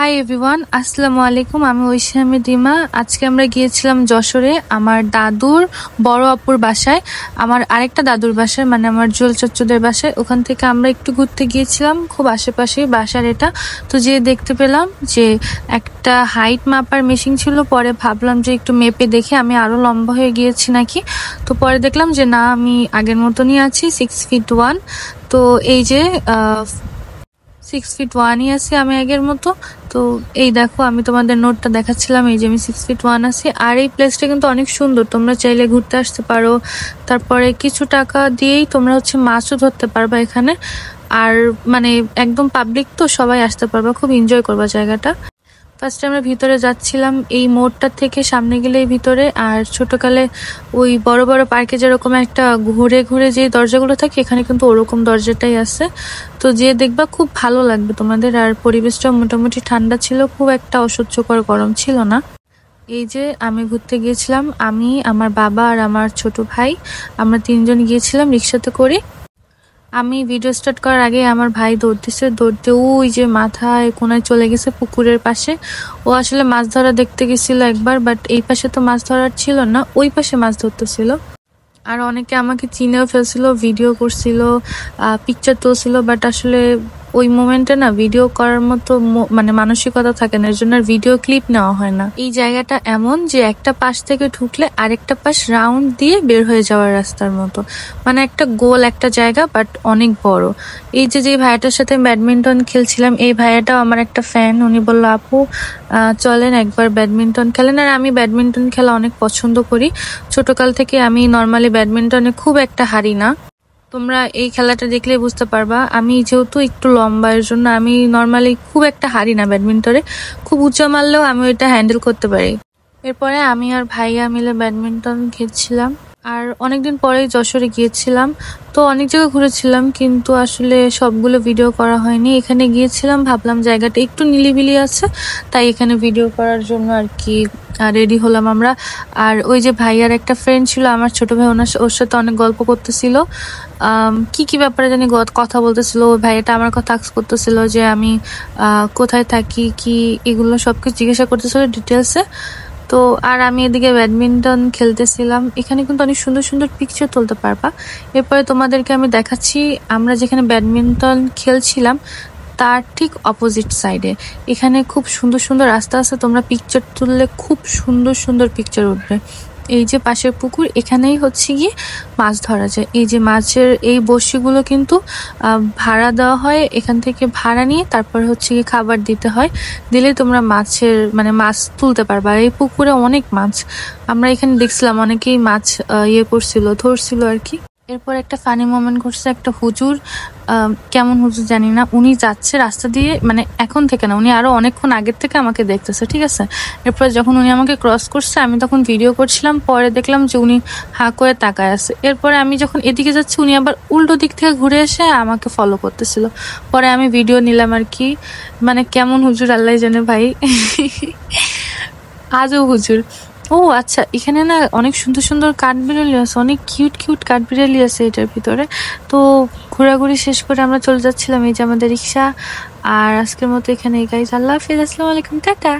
Hi everyone, আসসালামু আলাইকুম। আমি ঐশী দিমা। আজকে আমরা গিয়েছিলাম যশোরে আমার দাদুর বড় আপুর বাসায়, আমার আরেকটা দাদুর বাসায়, মানে আমার জুয়েল চচ্চুদের বাসায়। ওখান থেকে আমরা একটু ঘুরতে গিয়েছিলাম, খুব আশেপাশে বাসার এটা। তো যে দেখতে পেলাম যে একটা হাইট মাপার মেশিন ছিল। পরে ভাবলাম যে একটু মেপে দেখে আমি আরো লম্বা হয়ে গিয়েছি নাকি। তো পরে দেখলাম যে না, আমি আগের মতনই আছি, 6'1". তো এই যে 6'1" আছি আমি আগের মতো। তো এই দেখো, আমি তোমাদের নোটটা দেখাচ্ছিলাম, এই যে আমি 6'1" আছি। আর এই প্লেসটা কিন্তু অনেক সুন্দর, তোমরা চাইলে ঘুরতে আসতে পারো। তারপরে কিছু টাকা দিয়েই তোমরা মাছও ধরতে পারবা এখানে। আর মানে একদম পাবলিক, তো সবাই আসতে পারবা, খুব এনজয় করবা জায়গাটা। ফার্স্টে আমরা ভিতরে যাচ্ছিলাম, এই মোড়টা থেকে সামনে গেলেই ভিতরে। আর ছোটকালে ওই বড় বড় পার্কে যেরকম একটা ঘুরে ঘুরে যে দরজাগুলো থাকে, এখানে কিন্তু ওরকম দরজাটাই আছে। তো যে দেখবা খুব ভালো লাগবে তোমাদের। আর পরিবেশটা মোটামুটি ঠান্ডা ছিল, খুব একটা অসহ্যকর গরম ছিল না। এই যে আমি ঘুরতে গিয়েছিলাম, আমি, আমার বাবা আর আমার ছোট ভাই, আমরা তিনজন গিয়েছিলাম রিক্সাতে করে। আমি ভিডিও স্টার্ট করার আগে আমার ভাই দৌড়তে ওই যে মাথায় কোনায় চলে গেছে পুকুরের পাশে। ও আসলে মাছ ধরা দেখতে গেছিল একবার, বাট এই পাশে তো মাছ ধরার ছিল না, ওই পাশে মাছ ধরতেছিল। আর অনেকে আমাকে চিনেও ফেলছিল, ভিডিও করছিল, পিকচার তুলছিল, বাট আসলে ওই মোমেন্টে না ভিডিও করার মতো মানে মানসিকতা থাকে না, এর জন্য ভিডিও ক্লিপ নেওয়া হয় না। এই জায়গাটা এমন যে একটা পাশ থেকে ঢুকলে আরেকটা পাশ রাউন্ড দিয়ে বের হয়ে যাওয়ার রাস্তার মতো, মানে একটা গোল একটা জায়গা, বাট অনেক বড়। এই যে ভাইয়াটার সাথে ব্যাডমিন্টন খেলছিলাম, এই ভাইয়াটাও আমার একটা ফ্যান। উনি বললো, আপু চলেন একবার ব্যাডমিন্টন খেলেন। আর আমি ব্যাডমিন্টন খেলা অনেক পছন্দ করি, ছোটকাল থেকে। আমি নর্মালি ব্যাডমিন্টনে খুব একটা হারি না, তোমরা এই খেলাটা দেখলে বুঝতে পারবা। আমি যেহেতু একটু লম্বা, এর জন্য আমি নর্মালি খুব একটা হারি না ব্যাডমিন্টনে। খুব উঁচা মারলেও আমি ওইটা হ্যান্ডেল করতে পারি। এরপরে আমি আর ভাইয়া মিলে ব্যাডমিন্টন খেলছিলাম। আর অনেকদিন পরেই যশোরে গিয়েছিলাম, তো অনেক জায়গায় ঘুরেছিলাম, কিন্তু আসলে সবগুলো ভিডিও করা হয়নি। এখানে গিয়েছিলাম, ভাবলাম জায়গাটা একটু নিলিবিলি আছে, তাই এখানে ভিডিও করার জন্য আর কি রেডি হলাম আমরা। আর ওই যে ভাইয়ার একটা ফ্রেন্ড ছিল, আমার ছোট ভাই, ওর সাথে অনেক গল্প করতেছিল, কি ব্যাপারে জানি কথা বলতেছিল। ওই ভাইয়াটা আমার কথা আক্স করতেছিল যে আমি কোথায় থাকি, কি এগুলো সবকিছু জিজ্ঞাসা করতেছিল ডিটেলসে। তো আর আমি এদিকে ব্যাডমিন্টন খেলতেছিলাম। এখানে কিন্তু অনেক সুন্দর সুন্দর পিকচার তুলতে পারবা। এরপরে তোমাদেরকে আমি দেখাচ্ছি, আমরা যেখানে ব্যাডমিন্টন খেলছিলাম তার ঠিক অপোজিট সাইডে এখানে খুব সুন্দর সুন্দর রাস্তা আছে, তোমরা পিকচার তুললে খুব সুন্দর সুন্দর পিকচার উঠবে। এই যে পাশের পুকুর, এখানেই গিয়ে মাছ ধরা যায়। এই যে মাছের এই বড়শিগুলো কিন্তু ভাড়া দেওয়া হয়, এখান থেকে ভাড়া নিয়ে তারপর গিয়ে খাবার দিতে হয়, দিলে তোমরা মাছ তুলতে পারবে। আর এই পুকুরে অনেক মাছ, আমরা এখানে দেখছিলাম অনেকেই মাছ ধরছিল আর কি। এরপর একটা ফানি মোমেন্ট ঘটছে, একটা হুজুর, কেমন হুজুর জানি না, উনি যাচ্ছে রাস্তা দিয়ে, মানে এখন থেকে না, উনি আরো অনেকক্ষণ আগের থেকে আমাকে দেখতেছে, ঠিক আছে। এরপর যখন উনি আমাকে ক্রস করছে, আমি তখন ভিডিও করছিলাম, পরে দেখলাম যে উনি হাঁ করে তাকায় আছে। এরপরে আমি যখন এদিকে যাচ্ছি, উনি আবার উল্টো দিক থেকে ঘুরে এসে আমাকে ফলো করতেছিল। পরে আমি ভিডিও নিলাম আর কি। মানে কেমন হুজুর আল্লাহ জানে ভাই। আজও হুজুর। ও আচ্ছা, এখানে না অনেক সুন্দর সুন্দর কাঠবিড়ালি আছে, অনেক কিউট কিউট কাঠবিড়ালি আছে এটার ভিতরে। তো ঘোরাঘুরি শেষ করে আমরা চলে যাচ্ছিলাম, এই যে আমাদের রিক্সা। আর আজকের মতো এখানে গাইজ, আল্লাহ হাফিজ, আসসালামু আলাইকুম, টাটা।